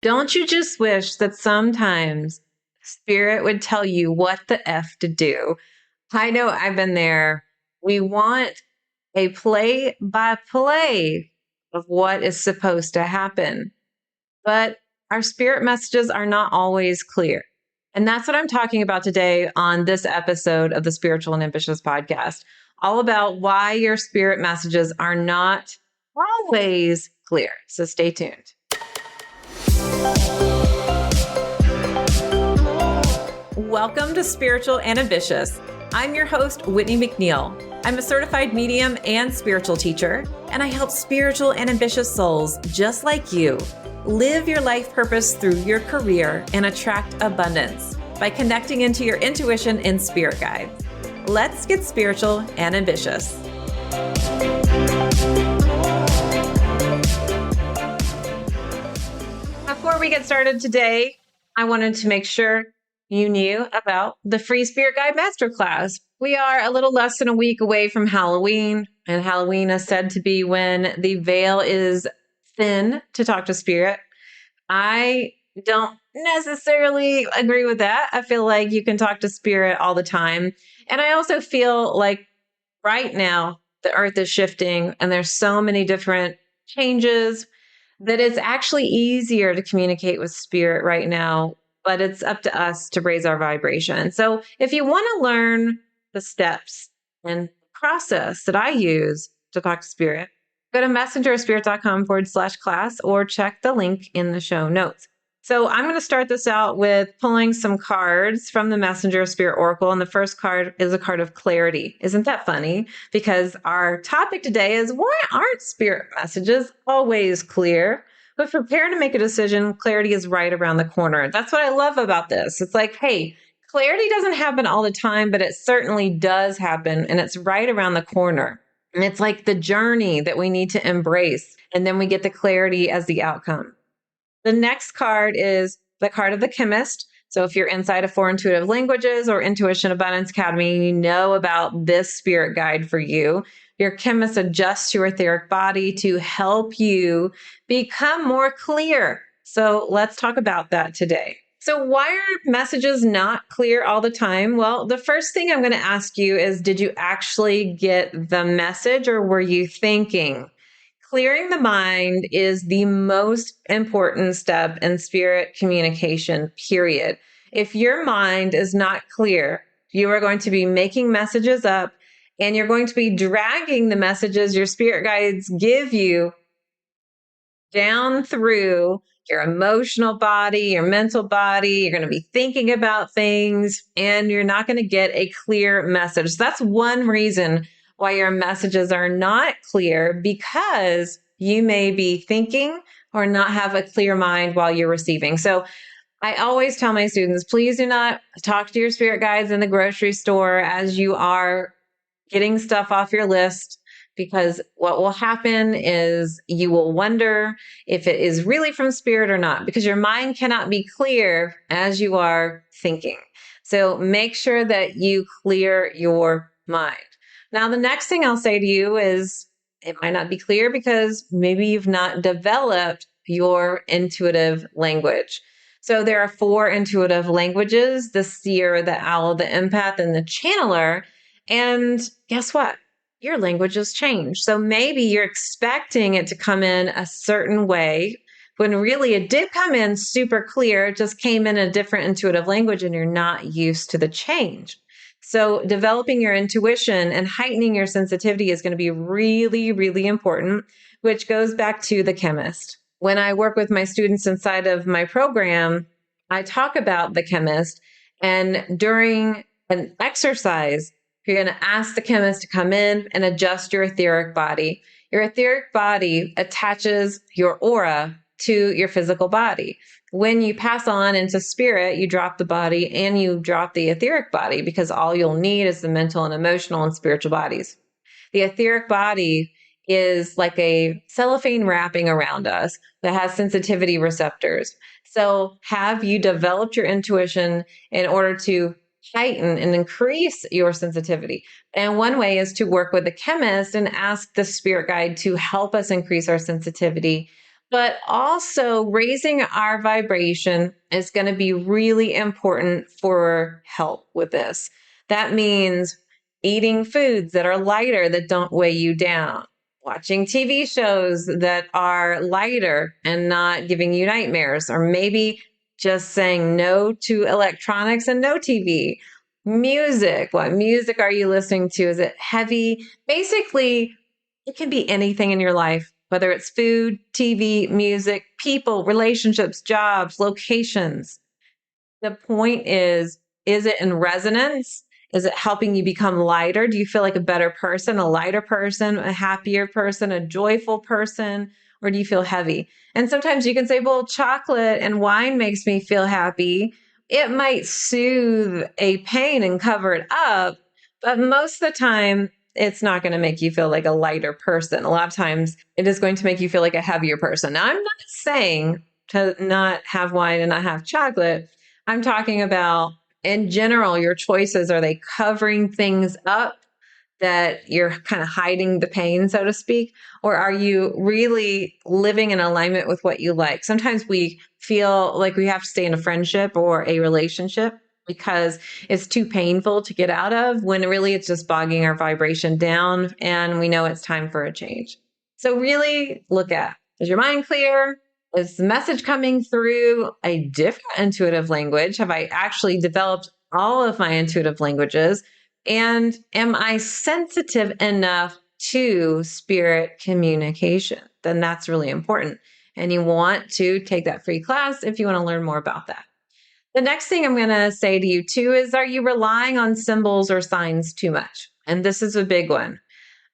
Don't you just wish that sometimes spirit would tell you what the F to do? I know I've been there. We want a play by play of what is supposed to happen, but our spirit messages are not always clear. And that's what I'm talking about today on this episode of the Spiritual and Ambitious podcast, all about why your spirit messages are not always clear. So stay tuned. Welcome to Spiritual and Ambitious. I'm your host, Whitney McNeil. I'm a certified medium and spiritual teacher, and I help spiritual and ambitious souls just like you live your life purpose through your career and attract abundance by connecting into your intuition and spirit guides. Let's get spiritual and ambitious. Before we get started today, I wanted to make sure you knew about the free Spirit Guide Masterclass. We are a little less than a week away from Halloween, and Halloween is said to be when the veil is thin to talk to Spirit. I don't necessarily agree with that. I feel like you can talk to Spirit all the time. And I also feel like right now, the earth is shifting and there's so many different changes that it's actually easier to communicate with Spirit right now, but it's up to us to raise our vibration. So if you want to learn the steps and process that I use to talk to Spirit, go to messengerspirit.com/class or check the link in the show notes. So I'm going to start this out with pulling some cards from the Messenger of Spirit Oracle. And the first card is a card of clarity. Isn't that funny? Because our topic today is, why aren't spirit messages always clear? But prepare to make a decision. Clarity is right around the corner. That's what I love about this. It's like, hey, clarity doesn't happen all the time, but it certainly does happen. And it's right around the corner. And it's like the journey that we need to embrace. And then we get the clarity as the outcome. The next card is the card of the chemist. So if you're inside of 4 Intuitive Languages or Intuition Abundance Academy, you know about this spirit guide for you. Your chemist adjusts your etheric body to help you become more clear. So let's talk about that today. So why are messages not clear all the time? Well, the first thing I'm going to ask you is, did you actually get the message, or were you thinking? Clearing the mind is the most important step in spirit communication, period. If your mind is not clear, you are going to be making messages up, and you're going to be dragging the messages your spirit guides give you down through your emotional body, your mental body. You're going to be thinking about things, and you're not going to get a clear message. That's one reason why your messages are not clear, because you may be thinking or not have a clear mind while you're receiving. So I always tell my students, please do not talk to your spirit guides in the grocery store as you are getting stuff off your list, because what will happen is you will wonder if it is really from spirit or not, because your mind cannot be clear as you are thinking. So make sure that you clear your mind. Now, the next thing I'll say to you is, it might not be clear because maybe you've not developed your intuitive language. So there are 4 intuitive languages: the seer, the owl, the empath, and the channeler. And guess what? Your language has changed. So maybe you're expecting it to come in a certain way when really it did come in super clear. It just came in a different intuitive language, and you're not used to the change. So developing your intuition and heightening your sensitivity is going to be really, really important, which goes back to the chemist. When I work with my students inside of my program, I talk about the chemist, and during an exercise, you're going to ask the chemist to come in and adjust your etheric body. Your etheric body attaches your aura to your physical body. When you pass on into spirit, you drop the body and you drop the etheric body, because all you'll need is the mental and emotional and spiritual bodies. The etheric body is like a cellophane wrapping around us that has sensitivity receptors. So have you developed your intuition in order to heighten and increase your sensitivity? And one way is to work with the chemist and ask the spirit guide to help us increase our sensitivity But also, raising our vibration is going to be really important for help with this. That means eating foods that are lighter, that don't weigh you down, watching TV shows that are lighter and not giving you nightmares, or maybe just saying no to electronics and no TV. Music. What music are you listening to? Is it heavy? Basically, it can be anything in your life, whether it's food, TV, music, people, relationships, jobs, locations. The point is it in resonance? Is it helping you become lighter? Do you feel like a better person, a lighter person, a happier person, a joyful person, or do you feel heavy? And sometimes you can say, well, chocolate and wine makes me feel happy. It might soothe a pain and cover it up, but most of the time, it's not going to make you feel like a lighter person. A lot of times, it is going to make you feel like a heavier person. Now, I'm not saying to not have wine and not have chocolate. I'm talking about in general, your choices, are they covering things up that you're kind of hiding the pain, so to speak? Or are you really living in alignment with what you like? Sometimes we feel like we have to stay in a friendship or a relationship because it's too painful to get out of, when really it's just bogging our vibration down and we know it's time for a change. So really look at, is your mind clear? Is the message coming through a different intuitive language? Have I actually developed all of my intuitive languages? And am I sensitive enough to spirit communication? Then that's really important. And you want to take that free class if you want to learn more about that. The next thing I'm going to say to you too is, are you relying on symbols or signs too much? And this is a big one.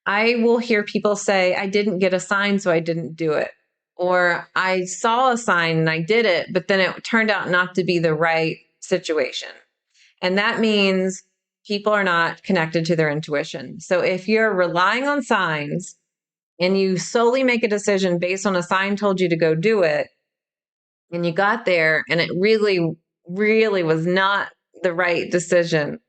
I will hear people say, I didn't get a sign, so I didn't do it. Or I saw a sign and I did it, but then it turned out not to be the right situation. And that means people are not connected to their intuition. So if you're relying on signs and you solely make a decision based on a sign told you to go do it, and you got there and it really, really was not the right decision,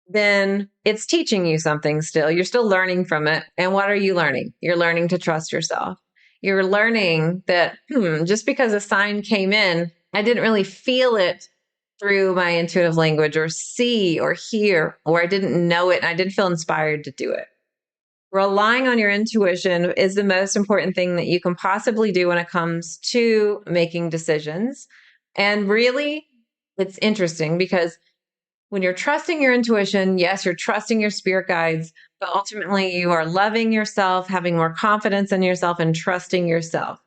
then it's teaching you something still. You're still learning from it. And what are you learning? You're learning to trust yourself. You're learning that just because a sign came in, I didn't really feel it through my intuitive language or see or hear, or I didn't know it and I didn't feel inspired to do it. Relying on your intuition is the most important thing that you can possibly do when it comes to making decisions. And really, it's interesting because when you're trusting your intuition, yes, you're trusting your spirit guides, but ultimately you are loving yourself, having more confidence in yourself, and trusting yourself.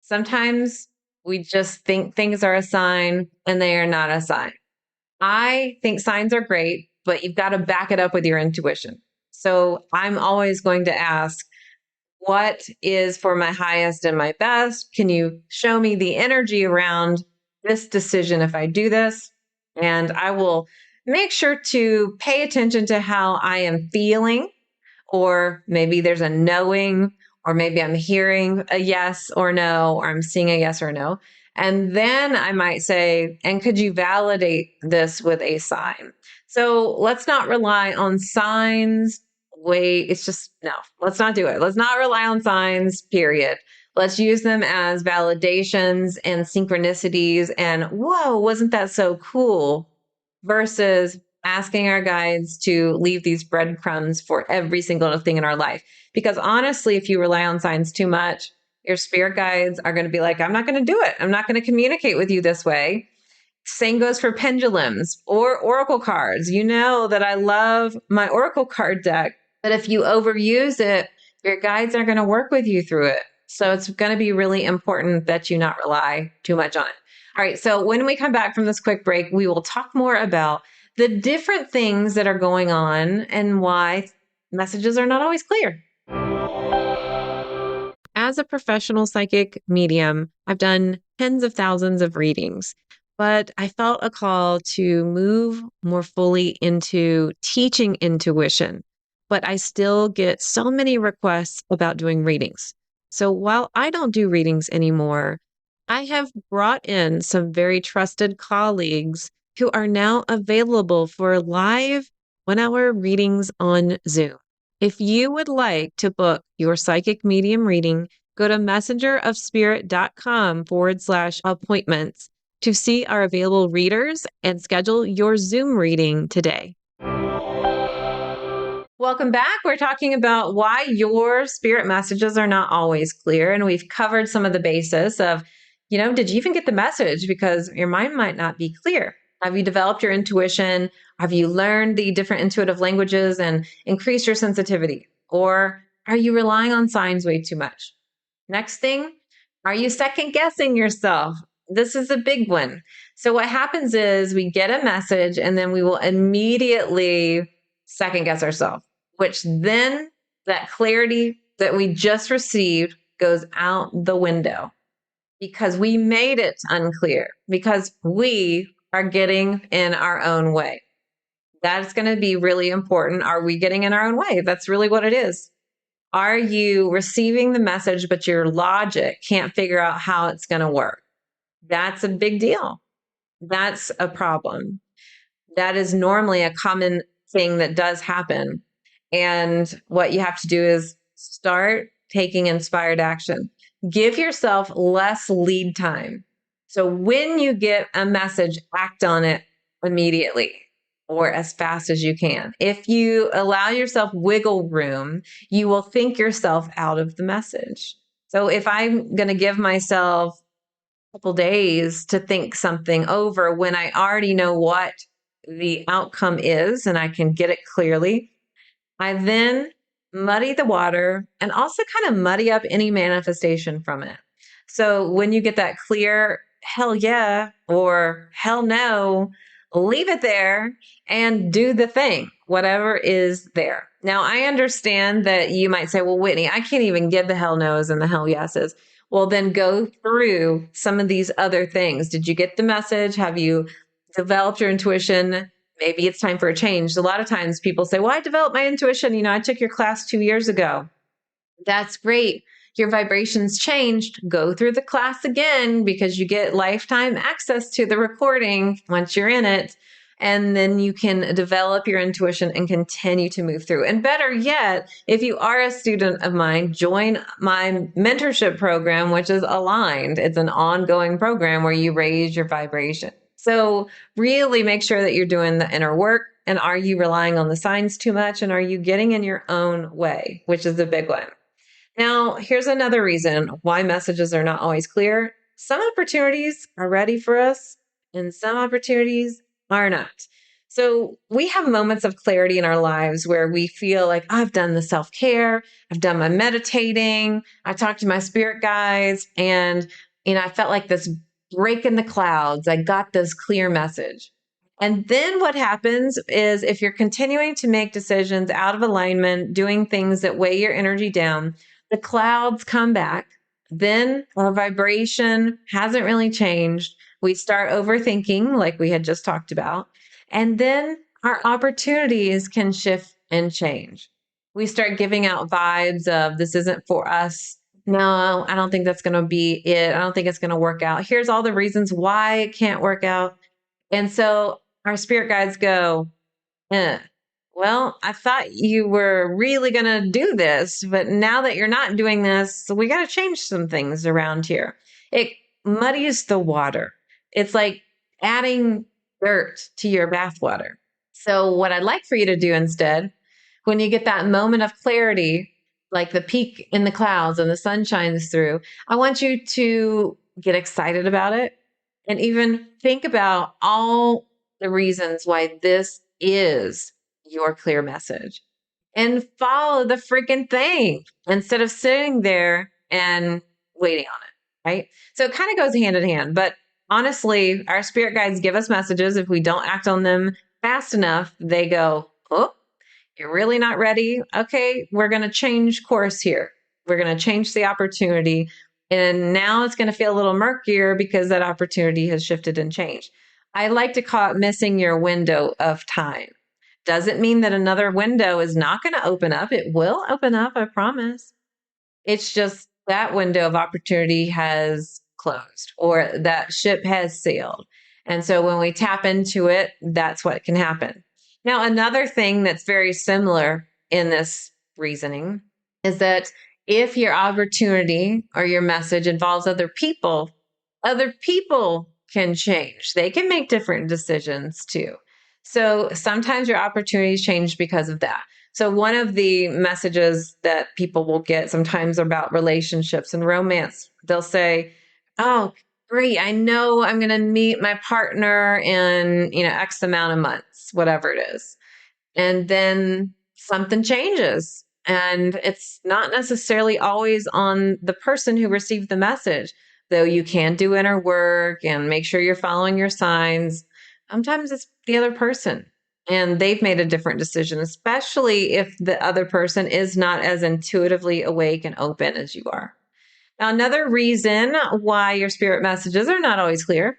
Sometimes we just think things are a sign and they are not a sign. I think signs are great, but you've got to back it up with your intuition. So I'm always going to ask, what is for my highest and my best? Can you show me the energy around this decision if I do this? And I will make sure to pay attention to how I am feeling, or maybe there's a knowing, or maybe I'm hearing a yes or no, or I'm seeing a yes or no. And then I might say, and could you validate this with a sign? So let's not rely on signs. Wait, it's just no, let's not do it. Let's not rely on signs, period. Let's use them as validations and synchronicities. And whoa, wasn't that so cool? Versus asking our guides to leave these breadcrumbs for every single thing in our life. Because honestly, if you rely on signs too much, your spirit guides are going to be like, I'm not going to do it. I'm not going to communicate with you this way. Same goes for pendulums or oracle cards. You know that I love my oracle card deck, but if you overuse it, your guides are going to work with you through it. So it's going to be really important that you not rely too much on it. All right. So when we come back from this quick break, we will talk more about the different things that are going on and why messages are not always clear. As a professional psychic medium, I've done tens of thousands of readings, but I felt a call to move more fully into teaching intuition. But I still get so many requests about doing readings. So while I don't do readings anymore, I have brought in some very trusted colleagues who are now available for live 1 hour readings on Zoom. If you would like to book your psychic medium reading, Go to messengerofspirit.com/appointments to see our available readers and schedule your Zoom reading today. Welcome back. We're talking about why your spirit messages are not always clear. And we've covered some of the basis of, did you even get the message? Because your mind might not be clear. Have you developed your intuition? Have you learned the different intuitive languages and increased your sensitivity? Or are you relying on signs way too much? Next thing, are you second guessing yourself? This is a big one. So what happens is we get a message and then we will immediately second guess ourselves, which then that clarity that we just received goes out the window because we made it unclear, because we are getting in our own way. That's going to be really important. Are we getting in our own way? That's really what it is. Are you receiving the message, but your logic can't figure out how it's going to work? That's a big deal. That's a problem. That is normally a common thing that does happen. And what you have to do is start taking inspired action. Give yourself less lead time. So when you get a message, act on it immediately or as fast as you can. If you allow yourself wiggle room, you will think yourself out of the message. So if I'm going to give myself a couple days to think something over when I already know what the outcome is and I can get it clearly, I then muddy the water and also kind of muddy up any manifestation from it. So when you get that clear, hell yeah, or hell no, leave it there and do the thing, whatever is there. Now, I understand that you might say, well, Whitney, I can't even give the hell no's and the hell yeses. Well, then go through some of these other things. Did you get the message? Have you developed your intuition? Maybe it's time for a change. A lot of times people say, well, I developed my intuition. I took your class 2 years ago. That's great. Your vibrations changed. Go through the class again because you get lifetime access to the recording once you're in it. And then you can develop your intuition and continue to move through. And better yet, if you are a student of mine, join my mentorship program, which is aligned. It's an ongoing program where you raise your vibration. So really make sure that you're doing the inner work. And are you relying on the signs too much? And are you getting in your own way, which is the big one? Now, here's another reason why messages are not always clear. Some opportunities are ready for us, and some opportunities are not. So we have moments of clarity in our lives where we feel like, I've done the self-care, I've done my meditating, I talked to my spirit guides, and I felt like this break in the clouds. I got this clear message. And then what happens is if you're continuing to make decisions out of alignment, doing things that weigh your energy down, the clouds come back. Then our vibration hasn't really changed. We start overthinking, like we had just talked about. And then our opportunities can shift and change. We start giving out vibes of this isn't for us. No, I don't think that's going to be it. I don't think it's going to work out. Here's all the reasons why it can't work out. And so our spirit guides go, well, I thought you were really going to do this, but now that you're not doing this, we got to change some things around here. It muddies the water. It's like adding dirt to your bathwater. So, what I'd like for you to do instead, when you get that moment of clarity, like the peak in the clouds and the sun shines through, I want you to get excited about it and even think about all the reasons why this is your clear message and follow the freaking thing instead of sitting there and waiting on it, right? So it kind of goes hand in hand. But honestly, our spirit guides give us messages. If we don't act on them fast enough, they go, oh, you're really not ready. Okay, we're going to change course here. We're going to change the opportunity. And now it's going to feel a little murkier because that opportunity has shifted and changed. I like to call it missing your window of time. Doesn't mean that another window is not going to open up. It will open up, I promise. It's just that window of opportunity has closed or that ship has sailed. And so when we tap into it, that's what can happen. Now, another thing that's very similar in this reasoning is that If your opportunity or your message involves other people can change. They can make different decisions too. So sometimes your opportunities change because of that. So one of the messages that people will get sometimes about relationships and romance, they'll say, "Oh, great. I know I'm going to meet my partner in, X amount of months, whatever it is." And then something changes. And it's not necessarily always on the person who received the message, though you can do inner work and make sure you're following your signs. Sometimes it's the other person and they've made a different decision, especially if the other person is not as intuitively awake and open as you are. Now, another reason why your spirit messages are not always clear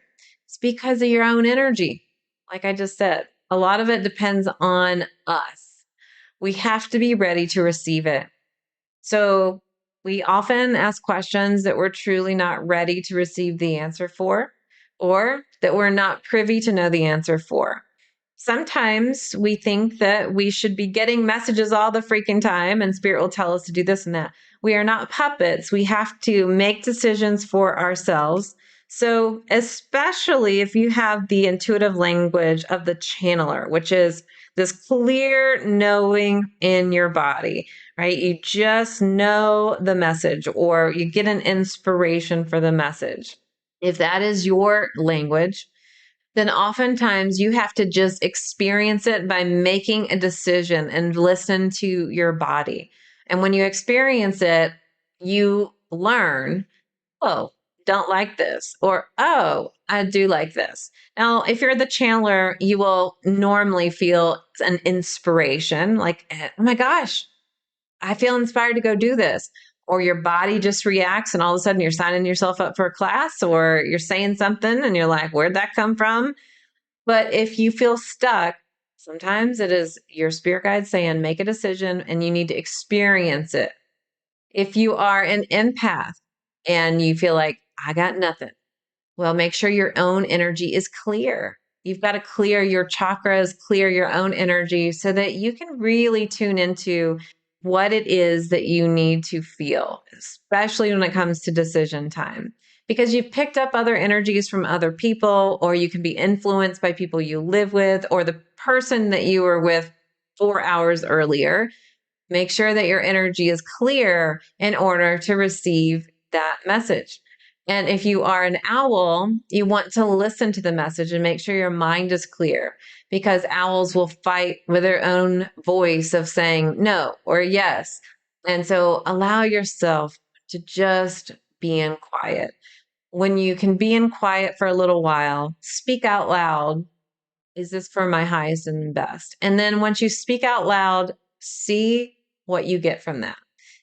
is because of your own energy. Like I just said, a lot of it depends on us. We have to be ready to receive it. So we often ask questions that we're truly not ready to receive the answer for, or that we're not privy to know the answer for. Sometimes we think that we should be getting messages all the freaking time and spirit will tell us to do this and that. We are not puppets. We have to make decisions for ourselves. So, especially if you have the intuitive language of the channeler, which is this clear knowing in your body, right? You just know the message or you get an inspiration for the message. If that is your language, then oftentimes you have to just experience it by making a decision and listen to your body. And when you experience it, you learn, oh, don't like this, or oh, I do like this. Now, if you're the channeler, you will normally feel an inspiration like, oh my gosh, I feel inspired to go do this. Or your body just reacts, and all of a sudden you're signing yourself up for a class, or you're saying something and you're like, where'd that come from? But if you feel stuck, sometimes it is your spirit guide saying, make a decision and you need to experience it. If you are an empath and you feel like, I got nothing, well, make sure your own energy is clear. You've got to clear your chakras, clear your own energy so that you can really tune into what it is that you need to feel, especially when it comes to decision time. Because you've picked up other energies from other people, or you can be influenced by people you live with, or the person that you were with 4 hours earlier. Make sure that your energy is clear in order to receive that message. And if you are an owl, you want to listen to the message and make sure your mind is clear because owls will fight with their own voice of saying no or yes. And so allow yourself to just be in quiet. When you can be in quiet for a little while, speak out loud. Is this for my highest and best? And then once you speak out loud, see what you get from that.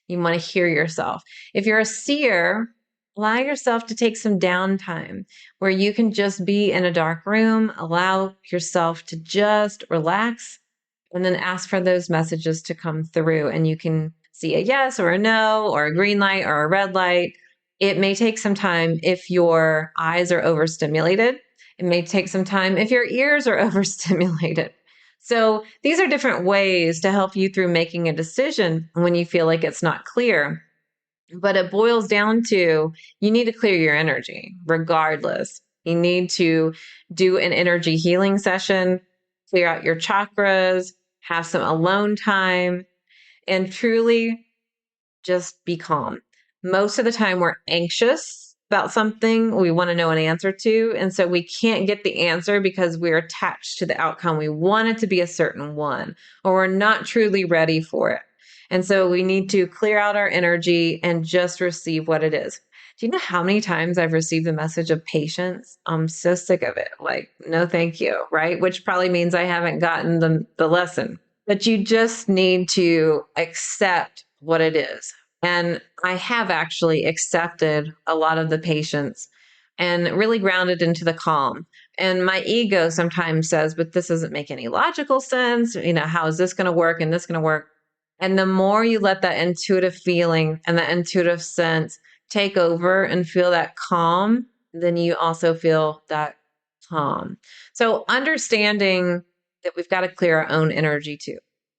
You want to hear yourself. If you're a seer, allow yourself to take some downtime where you can just be in a dark room, allow yourself to just relax, and then ask for those messages to come through. And you can see a yes or a no, or a green light or a red light. It may take some time if your eyes are overstimulated. It may take some time if your ears are overstimulated. So these are different ways to help you through making a decision when you feel like it's not clear. But it boils down to you need to clear your energy regardless. You need to do an energy healing session, clear out your chakras, have some alone time, and truly just be calm. Most of the time, we're anxious about something we want to know an answer to. And so we can't get the answer because we're attached to the outcome. We want it to be a certain one, or we're not truly ready for it. And so we need to clear out our energy and just receive what it is. Do you know how many times I've received the message of patience? I'm so sick of it. Like, no, thank you. Right. Which probably means I haven't gotten the lesson. But you just need to accept what it is. And I have actually accepted a lot of the patience and really grounded into the calm. And my ego sometimes says, but this doesn't make any logical sense. How is this going to work and this going to work? And the more you let that intuitive feeling and that intuitive sense take over and feel that calm, then you also feel that calm. So understanding that we've got to clear our own energy too.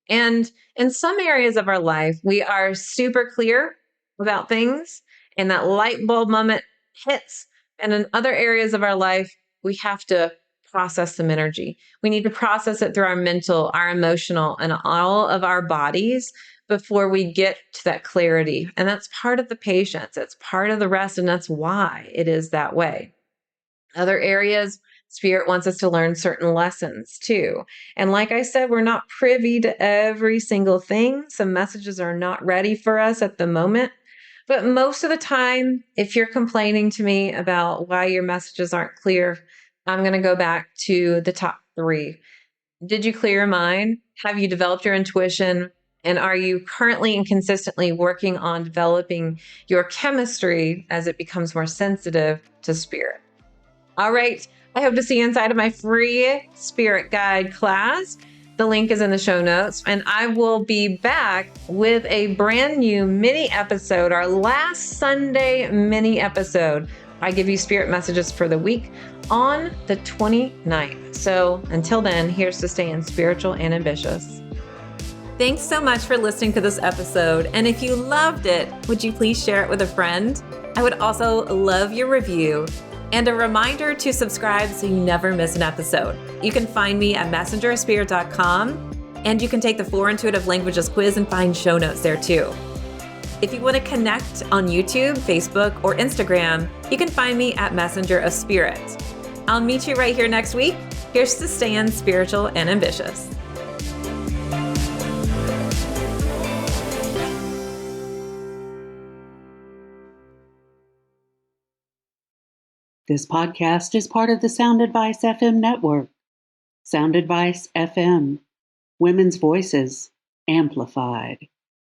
And in some areas of our life, we are super clear about things and that light bulb moment hits. And in other areas of our life, we have to process some energy. We need to process it through our mental, our emotional, and all of our bodies before we get to that clarity. And that's part of the patience, it's part of the rest, and that's why it is that way. Other areas, Spirit wants us to learn certain lessons too. And like I said, we're not privy to every single thing. Some messages are not ready for us at the moment. But most of the time, if you're complaining to me about why your messages aren't clear, I'm going to go back to the top three. Did you clear your mind? Have you developed your intuition? And are you currently and consistently working on developing your chemistry as it becomes more sensitive to spirit? All right. I hope to see you inside of my free spirit guide class. The link is in the show notes. And I will be back with a brand new mini episode, our last Sunday mini episode. I give you spirit messages for the week on the 29th. So until then, here's to staying spiritual and ambitious. Thanks so much for listening to this episode. And if you loved it, would you please share it with a friend? I would also love your review. And a reminder to subscribe so you never miss an episode. You can find me at messengerofspirit.com, and you can take the 4 Intuitive Languages quiz and find show notes there too. If you want to connect on YouTube, Facebook, or Instagram, you can find me at Messenger of Spirit. I'll meet you right here next week. Here's to staying spiritual and ambitious. This podcast is part of the Sound Advice FM network. Sound Advice FM. Women's voices amplified.